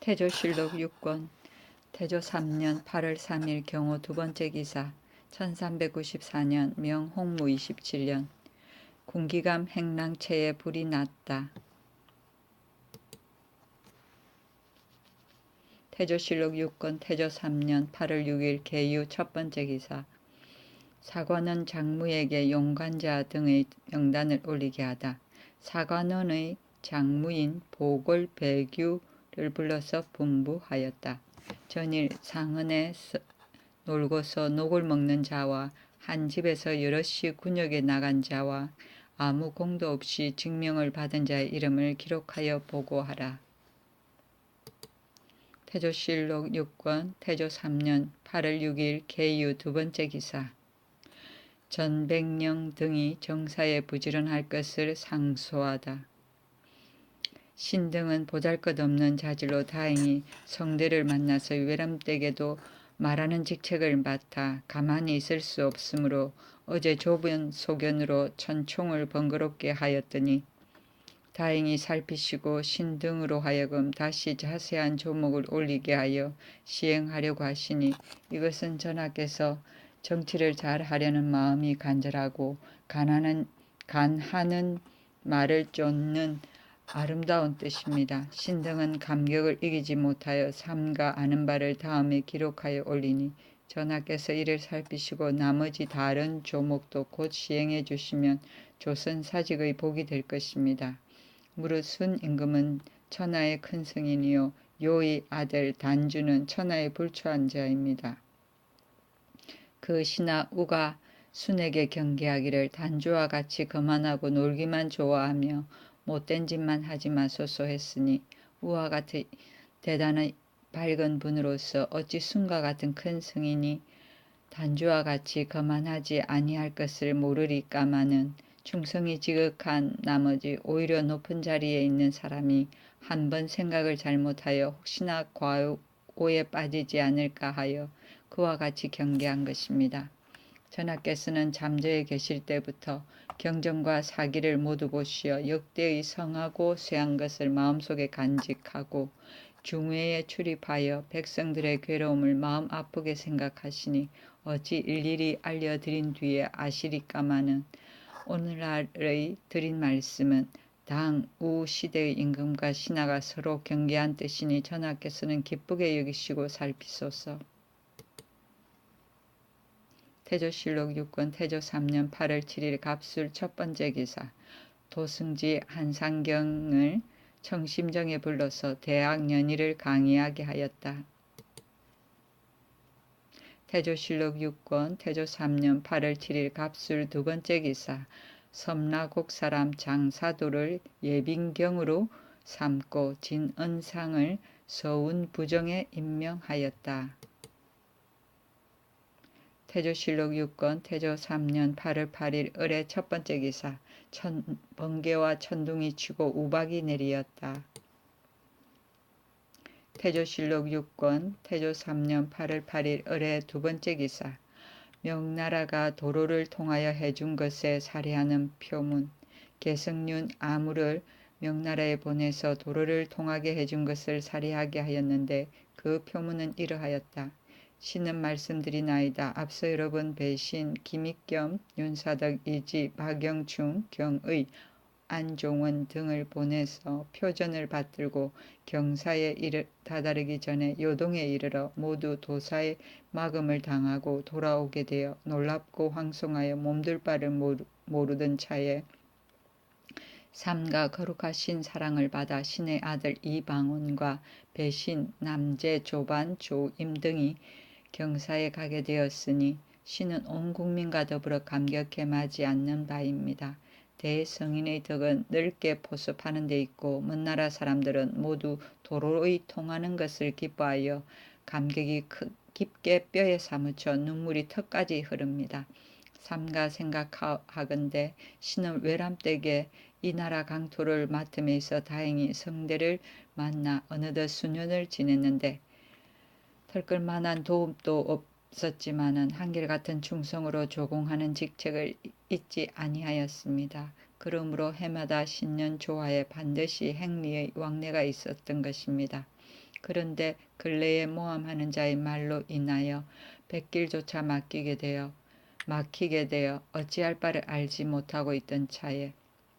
태조실록 6권 태조 3년 8월 3일 경호 두 번째 기사 1394년 명 홍무 27년 군기감 행랑체에 불이 났다. 태조실록 6권 태조 3년 8월 6일 계유 첫 번째 기사 사관원 장무에게 용관자 등의 명단을 올리게 하다. 사관원의 장무인 보골 배규를 불러서 분부하였다. 전일 상은에 놀고서 녹을 먹는 자와 한 집에서 여럿이 군역에 나간 자와 아무 공도 없이 증명을 받은 자의 이름을 기록하여 보고하라. 태조실록 6권 태조 3년 8월 6일 계유 두 번째 기사 전백령 등이 정사에 부지런할 것을 상소하다. 신등은 보잘것없는 자질로 다행히 성대를 만나서 외람댁에도 말하는 직책을 맡아 가만히 있을 수 없으므로 어제 좁은 소견으로 천총을 번거롭게 하였더니 다행히 살피시고 신등으로 하여금 다시 자세한 조목을 올리게 하여 시행하려고 하시니 이것은 전하께서 정치를 잘 하려는 마음이 간절하고 간하는 말을 쫓는 아름다운 뜻입니다. 신등은 감격을 이기지 못하여 삼가 아는 바를 다음에 기록하여 올리니 전하께서 이를 살피시고 나머지 다른 조목도 곧 시행해 주시면 조선 사직의 복이 될 것입니다. 무릇 순 임금은 천하의 큰 승인이요 요의 아들 단주는 천하의 불초한 자입니다. 그 신하 우가 순에게 경계하기를 단주와 같이 거만하고 놀기만 좋아하며 못된 짓만 하지 마소서 했으니 우와 같은 대단한 밝은 분으로서 어찌 순과 같은 큰 승인이 단주와 같이 거만하지 아니할 것을 모르리까마는 충성이 지극한 나머지 오히려 높은 자리에 있는 사람이 한번 생각을 잘못하여 혹시나 과오에 빠지지 않을까 하여 그와 같이 경계한 것입니다. 전하께서는 잠자에 계실 때부터 경정과 사기를 모두 보시어 역대의 성하고 쇠한 것을 마음속에 간직하고 중회에 출입하여 백성들의 괴로움을 마음 아프게 생각하시니 어찌 일일이 알려드린 뒤에 아시리까마는 오늘날의 드린 말씀은 당 우 시대의 임금과 신하가 서로 경계한 뜻이니 전하께서는 기쁘게 여기시고 살피소서. 태조실록 6권 태조 3년 8월 7일 갑술 첫 번째 기사 도승지 한상경을 청심정에 불러서 대학 연의를 강의하게 하였다. 태조실록 6권 태조 3년 8월 7일 갑술 두 번째 기사 섬라곡 사람 장사도를 예빈경으로 삼고 진은상을 서운 부정에 임명하였다. 태조실록 6권 태조 3년 8월 8일 을의 첫 번째 기사 번개와 천둥이 치고 우박이 내리었다. 태조실록 6권 태조 3년 8월 8일 을의 두 번째 기사 명나라가 도로를 통하여 해준 것에 살해하는 표문 개성윤 아무를 명나라에 보내서 도로를 통하게 해준 것을 살해하게 하였는데 그 표문은 이러하였다. 신은 말씀드리나이다. 앞서 여러 번 배신, 김익겸, 윤사덕, 이지, 박영충, 경의, 안종원 등을 보내서 표전을 받들고 경사에 다다르기 전에 요동에 이르러 모두 도사의 막음을 당하고 돌아오게 되어 놀랍고 황송하여 몸둘 바를 모르던 차에 삼가 거룩하신 사랑을 받아 신의 아들 이방원과 배신, 남제, 조반, 조임 등이 경사에 가게 되었으니 신은 온 국민과 더불어 감격해 마지 않는 바입니다. 대성인의 덕은 넓게 포섭하는 데 있고 먼 나라 사람들은 모두 도로의 통하는 것을 기뻐하여 감격이 깊게 뼈에 사무쳐 눈물이 턱까지 흐릅니다. 삼가 생각하건대 신은 외람댁에 이 나라 강토를 맡음에 있어 다행히 성대를 만나 어느덧 수년을 지냈는데 털끌만한 도움도 없었지만은 한결같은 충성으로 조공하는 직책을 잊지 아니하였습니다. 그러므로 해마다 신년 조화에 반드시 행리의 왕래가 있었던 것입니다. 그런데 근래에 모함하는 자의 말로 인하여 백길조차 막히게 되어 어찌할 바를 알지 못하고 있던 차에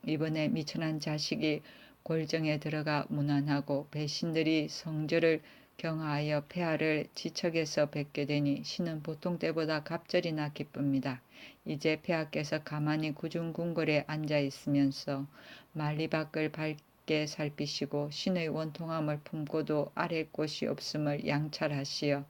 이번에 미천한 자식이 골정에 들어가 문안하고 배신들이 성전을 경하하여 폐하를 지척에서 뵙게 되니 신은 보통 때보다 갑절이나 기쁩니다. 이제 폐하께서 가만히 구중궁궐에 앉아 있으면서 만리밖을 밝게 살피시고 신의 원통함을 품고도 아랠 곳이 없음을 양찰하시어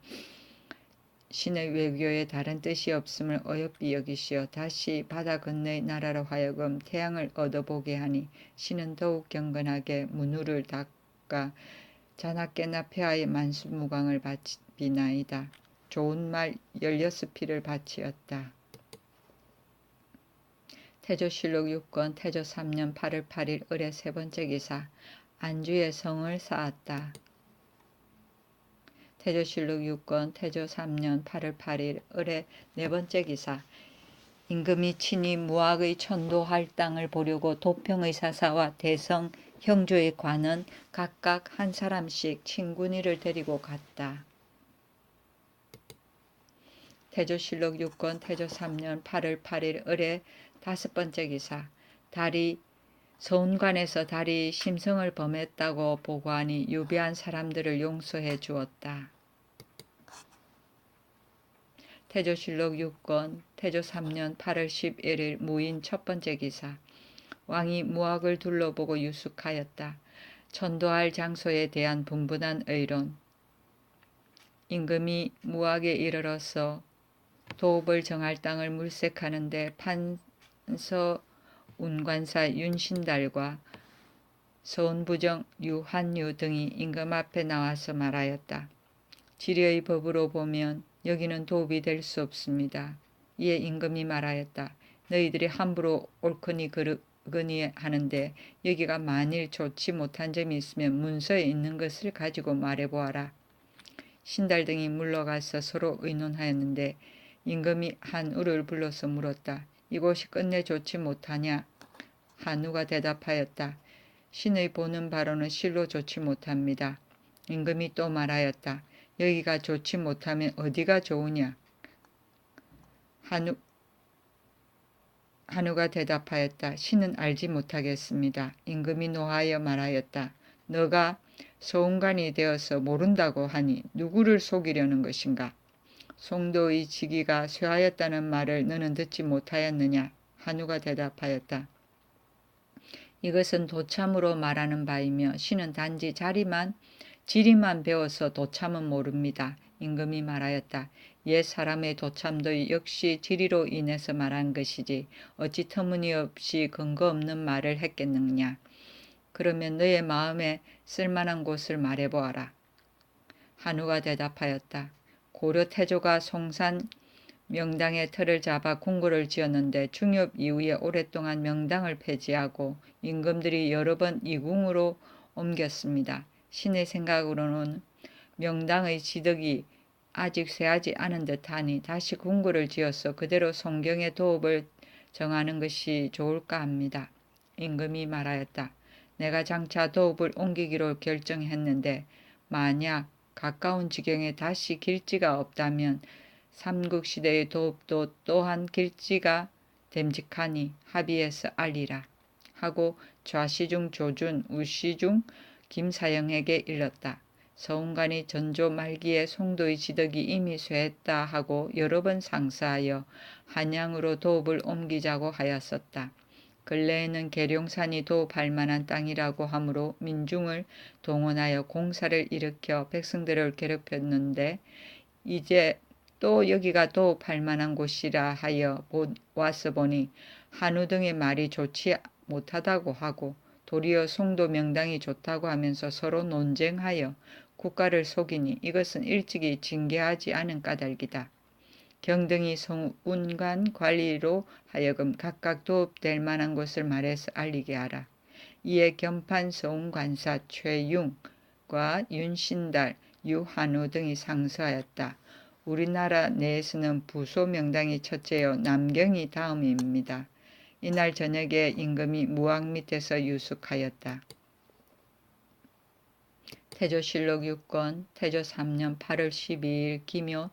신의 외교에 다른 뜻이 없음을 어여삐 여기시어 다시 바다 건너의 나라로 하여금 태양을 얻어보게 하니 신은 더욱 경건하게 문우를 닦아 자나깨나 폐하의 만수무강을 바치나이다. 좋은 말 16필을 바치었다. 태조실록 6권 태조 3년 8월 8일 을의 세 번째 기사 안주의 성을 쌓았다. 태조실록 6권 태조 3년 8월 8일 을의 네 번째 기사 임금이 친히 무학의 천도할 땅을 보려고 도평의 사사와 대성 형조의 관은 각각 한 사람씩 친군이를 데리고 갔다. 태조실록 6권 태조 3년 8월 8일 을의 다섯 번째 기사 서운관에서 달이 심성을 범했다고 보고하니 유배한 사람들을 용서해 주었다. 태조실록 6권 태조 3년 8월 11일 무인 첫 번째 기사 왕이 무학을 둘러보고 유숙하였다. 천도할 장소에 대한 분분한 의론 임금이 무학에 이르러서 도읍을 정할 땅을 물색하는데 판서 운관사 윤신달과 서운부정 유한유 등이 임금 앞에 나와서 말하였다. 지리의 법으로 보면 여기는 도읍이 될 수 없습니다. 이에 임금이 말하였다. 너희들이 함부로 옳거니 그르거니 하는데 여기가 만일 좋지 못한 점이 있으면 문서에 있는 것을 가지고 말해보아라. 신달 등이 물러가서 서로 의논하였는데 임금이 한우를 불러서 물었다. 이곳이 끝내 좋지 못하냐? 한우가 대답하였다. 신의 보는 바로는 실로 좋지 못합니다. 임금이 또 말하였다. 여기가 좋지 못하면 어디가 좋으냐? 한우가 대답하였다. 신은 알지 못하겠습니다. 임금이 노하여 말하였다. 너가 서운관이 되어서 모른다고 하니 누구를 속이려는 것인가? 송도의 지기가 쇠하였다는 말을 너는 듣지 못하였느냐? 한우가 대답하였다. 이것은 도참으로 말하는 바이며 신은 단지 지리만 배워서 도참은 모릅니다. 임금이 말하였다. 옛 사람의 도참도 역시 지리로 인해서 말한 것이지 어찌 터무니없이 근거 없는 말을 했겠느냐. 그러면 너의 마음에 쓸만한 곳을 말해보아라. 한우가 대답하였다. 고려 태조가 송산 명당의 틀을 잡아 궁궐을 지었는데 중엽 이후에 오랫동안 명당을 폐지하고 임금들이 여러 번 이궁으로 옮겼습니다. 신의 생각으로는 명당의 지덕이 아직 쇠하지 않은 듯하니 다시 궁궐을 지어서 그대로 송경의 도읍을 정하는 것이 좋을까 합니다. 임금이 말하였다. 내가 장차 도읍을 옮기기로 결정했는데 만약 가까운 지경에 다시 길지가 없다면 삼국시대의 도읍도 또한 길지가 됨직하니 합의해서 알리라 하고 좌시중 조준, 우시중 김사영에게 일렀다. 서운관이 전조 말기에 송도의 지덕이 이미 쇠했다 하고 여러 번 상사하여 한양으로 도읍을 옮기자고 하였었다. 근래에는 계룡산이 도읍할 만한 땅이라고 하므로 민중을 동원하여 공사를 일으켜 백성들을 괴롭혔는데 이제 또 여기가 도읍할 만한 곳이라 하여 와서 보니 한우 등의 말이 좋지 못하다고 하고 도리어 송도 명당이 좋다고 하면서 서로 논쟁하여 국가를 속이니 이것은 일찍이 징계하지 않은 까닭이다. 경등이 성운관 관리로 하여금 각각 도읍될 만한 곳을 말해서 알리게 하라. 이에 겸판 서운관사 최융과 윤신달, 유한우 등이 상서하였다. 우리나라 내에서는 부소 명당이 첫째요 남경이 다음입니다. 이날 저녁에 임금이 무왕 밑에서 유숙하였다. 태조실록 6권 태조 3년 8월 12일 기묘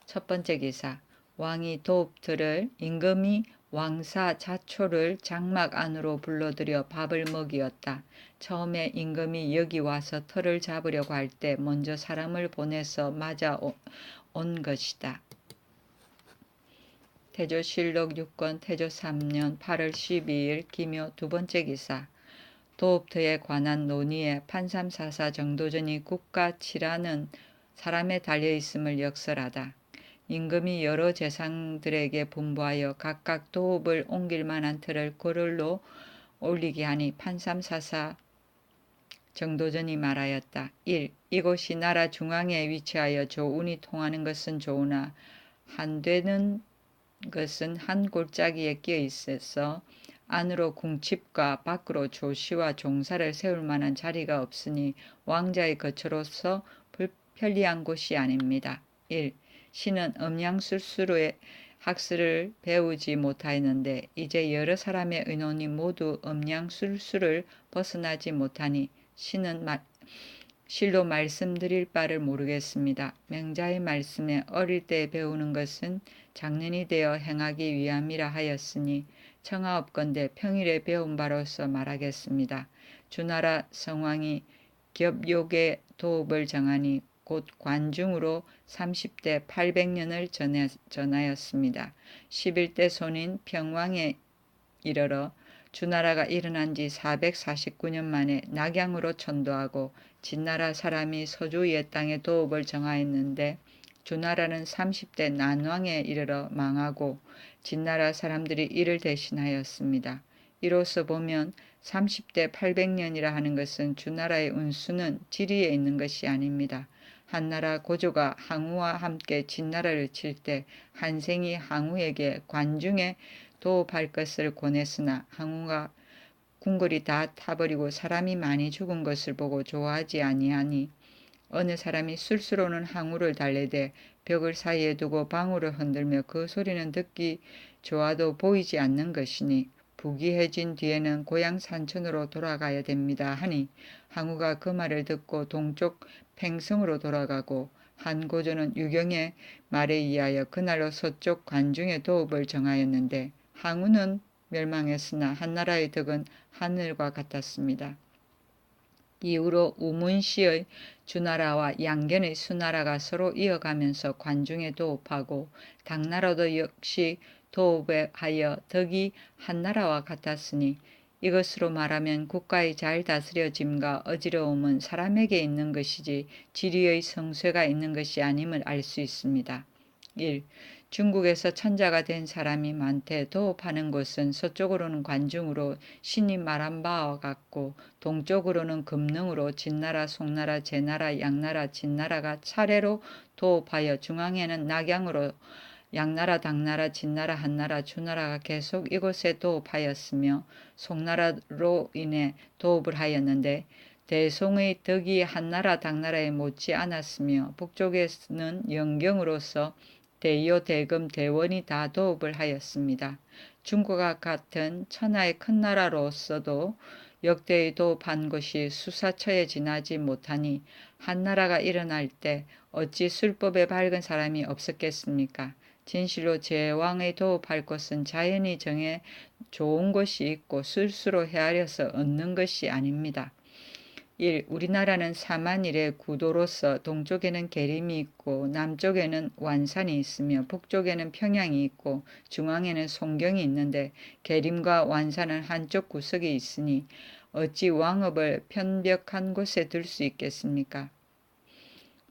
첫 번째 기사. 왕이 도읍들을 임금이 왕사 자초를 장막 안으로 불러들여 밥을 먹이었다. 처음에 임금이 여기 와서 터를 잡으려고 할 때 먼저 사람을 보내서 맞아 온 것이다. 태조실록 6권 태조 3년 8월 12일 기묘 두 번째 기사. 도읍터에 관한 논의에 판삼사사 정도전이 국가치라는 사람에 달려있음을 역설하다. 임금이 여러 재상들에게 분부하여 각각 도읍을 옮길 만한 터를 거를로 올리게 하니 판삼사사 정도전이 말하였다. 1. 이곳이 나라 중앙에 위치하여 조운이 통하는 것은 좋으나 한되는 것은 한 골짜기에 끼어 있어서 안으로 궁칩과 밖으로 조시와 종사를 세울 만한 자리가 없으니 왕자의 거처로서 불편리한 곳이 아닙니다. 1. 신은 음양술수로의 학술을 배우지 못하였는데 이제 여러 사람의 의논이 모두 음양술수를 벗어나지 못하니 신은 실로 말씀드릴 바를 모르겠습니다. 명자의 말씀에 어릴 때 배우는 것은 장년이 되어 행하기 위함이라 하였으니 청하옵건대 평일에 배운 바로서 말하겠습니다. 주나라 성왕이 겹욕의 도읍을 정하니 곧 관중으로 30대 800년을 전하였습니다. 11대 손인 평왕에 이르러 주나라가 일어난 지 449년 만에 낙양으로 천도하고 진나라 사람이 서주의 땅에 도읍을 정하였는데 주나라는 30대 난왕에 이르러 망하고 진나라 사람들이 이를 대신하였습니다. 이로써 보면 30대 800년이라 하는 것은 주나라의 운수는 지리에 있는 것이 아닙니다. 한나라 고조가 항우와 함께 진나라를 칠 때 한생이 항우에게 관중에 도읍할 것을 권했으나 항우가 궁궐이 다 타버리고 사람이 많이 죽은 것을 보고 좋아하지 아니하니 어느 사람이 술수로는 항우를 달래되 벽을 사이에 두고 방울을 흔들며 그 소리는 듣기 좋아도 보이지 않는 것이니 부귀해진 뒤에는 고향 산천으로 돌아가야 됩니다 하니 항우가 그 말을 듣고 동쪽 팽성으로 돌아가고 한고조는 유경의 말에 의하여 그날로 서쪽 관중의 도읍을 정하였는데 항우는 멸망했으나 한나라의 덕은 하늘과 같았습니다. 이후로 우문시의 주나라와 양견의 수나라가 서로 이어가면서 관중에 도읍하고 당나라도 역시 도읍에 하여 덕이 한나라와 같았으니 이것으로 말하면 국가의 잘 다스려짐과 어지러움은 사람에게 있는 것이지 지리의 성쇠가 있는 것이 아님을 알 수 있습니다. 1. 중국에서 천자가 된 사람이 많되 도읍하는 곳은 서쪽으로는 관중으로 신이 말한 바와 같고 동쪽으로는 금능으로 진나라, 송나라, 제나라, 양나라, 진나라가 차례로 도읍하여 중앙에는 낙양으로 양나라, 당나라, 진나라, 한나라, 주나라가 계속 이곳에 도읍하였으며 송나라로 인해 도읍을 하였는데 대송의 덕이 한나라, 당나라에 못지 않았으며 북쪽에는 영경으로서 대요, 대금, 대원이 다 도읍을 하였습니다. 중국과 같은 천하의 큰 나라로서도 역대의 도읍한 곳이 수사처에 지나지 못하니 한나라가 일어날 때 어찌 술법에 밝은 사람이 없었겠습니까? 진실로 제왕의 도읍할 곳은 자연이 정해 좋은 곳이 있고 술수로 헤아려서 얻는 것이 아닙니다. 1. 우리나라는 사만일의 구도로서 동쪽에는 계림이 있고 남쪽에는 완산이 있으며 북쪽에는 평양이 있고 중앙에는 송경이 있는데 계림과 완산은 한쪽 구석에 있으니 어찌 왕업을 편벽한 곳에 둘 수 있겠습니까?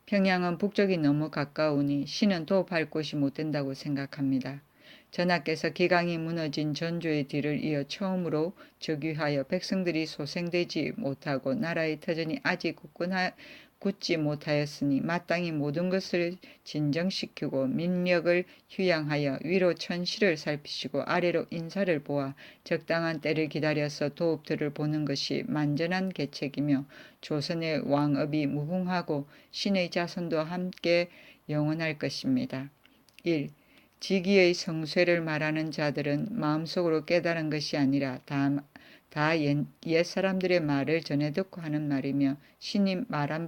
평양은 북쪽이 너무 가까우니 신은 도읍할 곳이 못 된다고 생각합니다. 전하께서 기강이 무너진 전조의 뒤를 이어 처음으로 즉위하여 백성들이 소생되지 못하고 나라의 터전이 아직 굳지 못하였으니 마땅히 모든 것을 진정시키고 민력을 휴양하여 위로 천시를 살피시고 아래로 인사를 보아 적당한 때를 기다려서 도읍들을 보는 것이 만전한 계책이며 조선의 왕업이 무궁하고 신의 자손도 함께 영원할 것입니다. 1. 지기의 성쇠를 말하는 자들은 마음속으로 깨달은 것이 아니라 다 옛사람들의 말을 전해 듣고 하는 말이며 신이 말한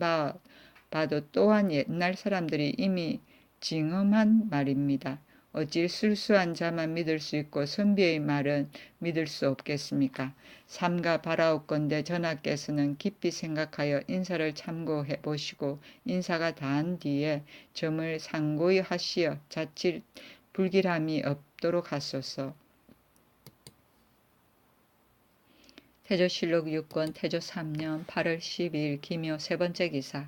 바도 또한 옛날 사람들이 이미 징험한 말입니다. 어찌 술수한 자만 믿을 수 있고 선비의 말은 믿을 수 없겠습니까? 삼가 바라옵건대 전하께서는 깊이 생각하여 인사를 참고해 보시고 인사가 다한 뒤에 점을 상고히 하시어 자칫 불길함이 없도록 하소서. 태조실록 6권 태조 3년 8월 12일 기묘 세 번째 기사.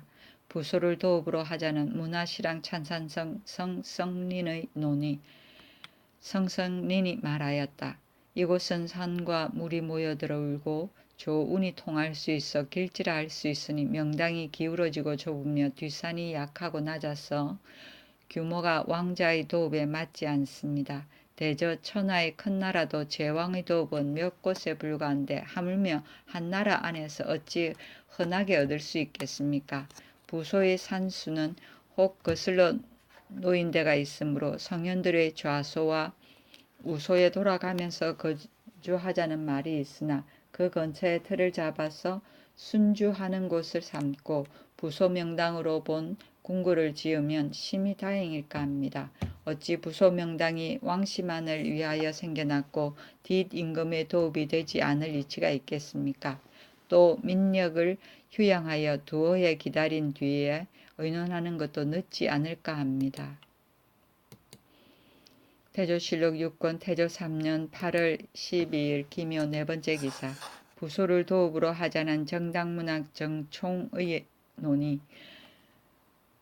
부소를 도읍으로 하자는 문화시랑 찬산성 성성린의 논의. 성성린이 말하였다. 이곳은 산과 물이 모여들어 울고 조운이 통할 수 있어 길지라 할 수 있으니 명당이 기울어지고 좁으며 뒷산이 약하고 낮아서 규모가 왕자의 도읍에 맞지 않습니다. 대저 천하의 큰 나라도 제왕의 도읍은 몇 곳에 불과한데 하물며 한 나라 안에서 어찌 흔하게 얻을 수 있겠습니까? 부소의 산수는 혹 거슬러 놓인 데가 있으므로 성현들의 좌소와 우소에 돌아가면서 거주하자는 말이 있으나 그 근처에 틀을 잡아서 순주하는 곳을 삼고 부소 명당으로 본 궁궐을 지으면 심히 다행일까 합니다. 어찌 부소 명당이 왕씨만을 위하여 생겨났고 뒷임금의 도읍이 되지 않을 이치가 있겠습니까? 또 민력을 휴양하여 두어 해 기다린 뒤에 의논하는 것도 늦지 않을까 합니다. 태조실록 6권 태조 3년 8월 12일 기묘 네 번째 기사. 부소를 도읍으로 하자는 정당문학 정총의 논의.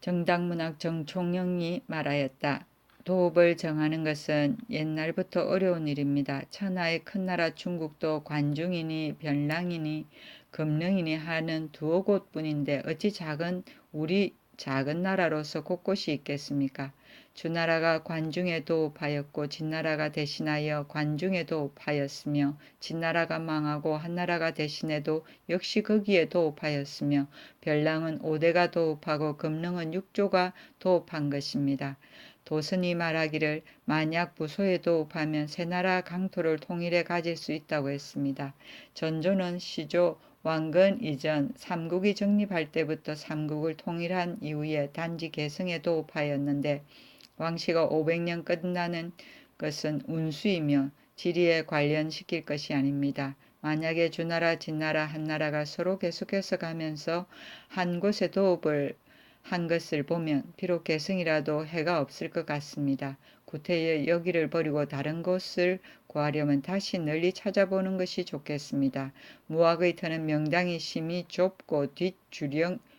정당문학 정총영이 말하였다. 도읍을 정하는 것은 옛날부터 어려운 일입니다. 천하의 큰 나라 중국도 관중이니 변랑이니 금릉이니 하는 두어 곳뿐인데 어찌 우리 작은 나라로서 곳곳이 있겠습니까? 주나라가 관중에 도읍하였고 진나라가 대신하여 관중에 도읍하였으며 진나라가 망하고 한나라가 대신해도 역시 거기에 도읍하였으며 별랑은 5대가 도읍하고 금릉은 6조가 도읍한 것입니다. 도선이 말하기를 만약 부소에 도읍하면 세 나라 강토를 통일해 가질 수 있다고 했습니다. 전조는 시조 왕건 이전 삼국이 정립할 때부터 삼국을 통일한 이후에 단지 개성에 도읍하였는데 왕시가 500년 끝나는 것은 운수이며 지리에 관련시킬 것이 아닙니다. 만약에 주나라, 진나라, 한나라가 서로 계속해서 가면서 한 곳에 도읍을 한 것을 보면 비록 개성이라도 해가 없을 것 같습니다. 구태여 여기를 버리고 다른 곳을 구하려면 다시 널리 찾아보는 것이 좋겠습니다. 무학의 터는 명당이 심히 좁고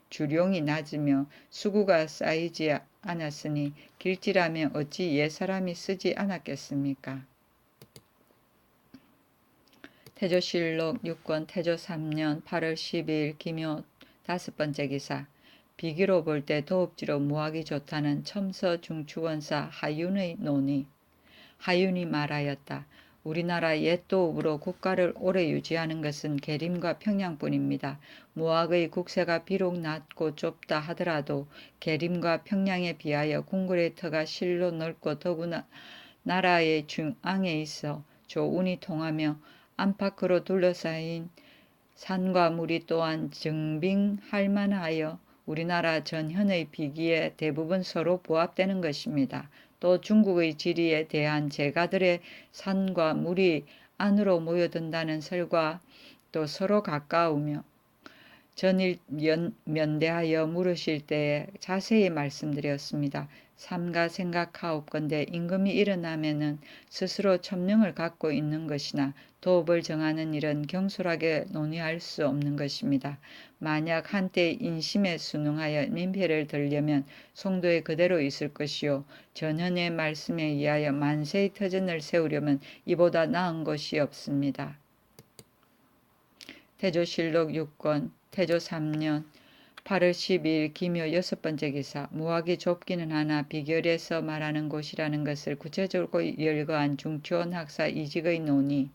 주룡이 낮으며 수구가 쌓이지 않았으니 길지라면 어찌 옛사람이 쓰지 않았겠습니까? 태조실록 6권 태조 3년 8월 12일 기묘 다섯 번째 기사. 비기로 볼 때 도읍지로 무학이 좋다는 첨서 중추원사 하윤의 논의. 하윤이 말하였다. 우리나라 옛 도읍으로 국가를 오래 유지하는 것은 계림과 평양뿐입니다. 무학의 국세가 비록 낮고 좁다 하더라도 계림과 평양에 비하여 궁궐의 터가 실로 넓고 더구나 나라의 중앙에 있어 조운이 통하며 안팎으로 둘러싸인 산과 물이 또한 증빙할 만하여 우리나라 전현의 비기에 대부분 서로 부합되는 것입니다. 또 중국의 지리에 대한 제가들의 산과 물이 안으로 모여든다는 설과 또 서로 가까우며 전일 면대하여 물으실 때에 자세히 말씀드렸습니다. 삼가 생각하옵건대 임금이 일어나면은 스스로 첨령을 갖고 있는 것이나 도읍을 정하는 일은 경솔하게 논의할 수 없는 것입니다. 만약 한때 인심에 순응하여 민폐를 들려면 송도에 그대로 있을 것이요 전현의 말씀에 의하여 만세의 터전을 세우려면 이보다 나은 것이 없습니다. 태조실록 6권 태조 3년 8월 12일 기묘 여섯 번째 기사. 무학이 좁기는 하나 비결에서 말하는 곳이라는 것을 구체적으로 열거한 중추원 학사 이직의 논의.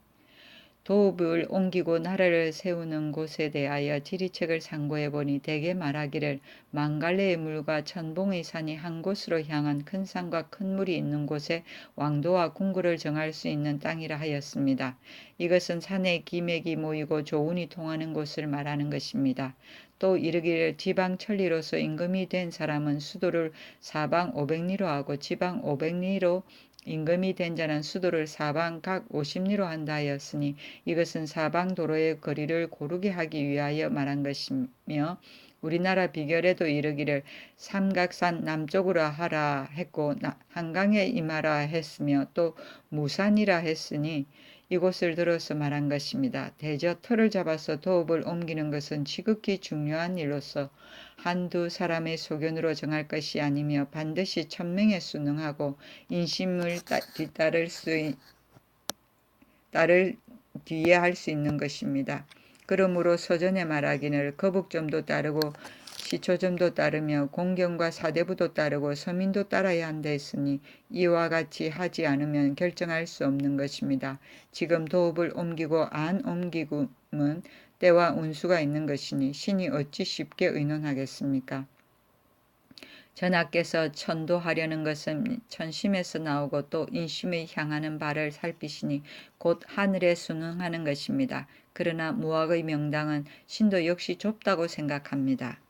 도읍을 옮기고 나라를 세우는 곳에 대하여 지리책을 상고해 보니 대개 말하기를 망갈래의 물과 천봉의 산이 한 곳으로 향한 큰 산과 큰 물이 있는 곳에 왕도와 궁궐을 정할 수 있는 땅이라 하였습니다. 이것은 산에 기맥이 모이고 조운이 통하는 곳을 말하는 것입니다. 또 이르기를 지방 천리로서 임금이 된 사람은 수도를 사방 500리로 하고 지방 500리로 임금이 된 자는 수도를 사방 각 50리로 한다 하였으니 이것은 사방 도로의 거리를 고르게 하기 위하여 말한 것이며 우리나라 비결에도 이르기를 삼각산 남쪽으로 하라 했고 한강에 임하라 했으며 또 무산이라 했으니 이곳을 들어서 말한 것입니다. 대저 터를 잡아서 도읍을 옮기는 것은 지극히 중요한 일로서 한두 사람의 소견으로 정할 것이 아니며 반드시 천명에 순응하고 인심을 따를 뒤에 할 수 있는 것입니다. 그러므로 서전에 말하기를 거북점도 따르고 시초점도 따르며 공경과 사대부도 따르고 서민도 따라야 한다 했으니 이와 같이 하지 않으면 결정할 수 없는 것입니다. 지금 도읍을 옮기고 안 옮기고는 때와 운수가 있는 것이니 신이 어찌 쉽게 의논하겠습니까? 전하께서 천도하려는 것은 천심에서 나오고 또 인심에 향하는 바를 살피시니 곧 하늘에 순응하는 것입니다. 그러나 무학의 명당은 신도 역시 좁다고 생각합니다.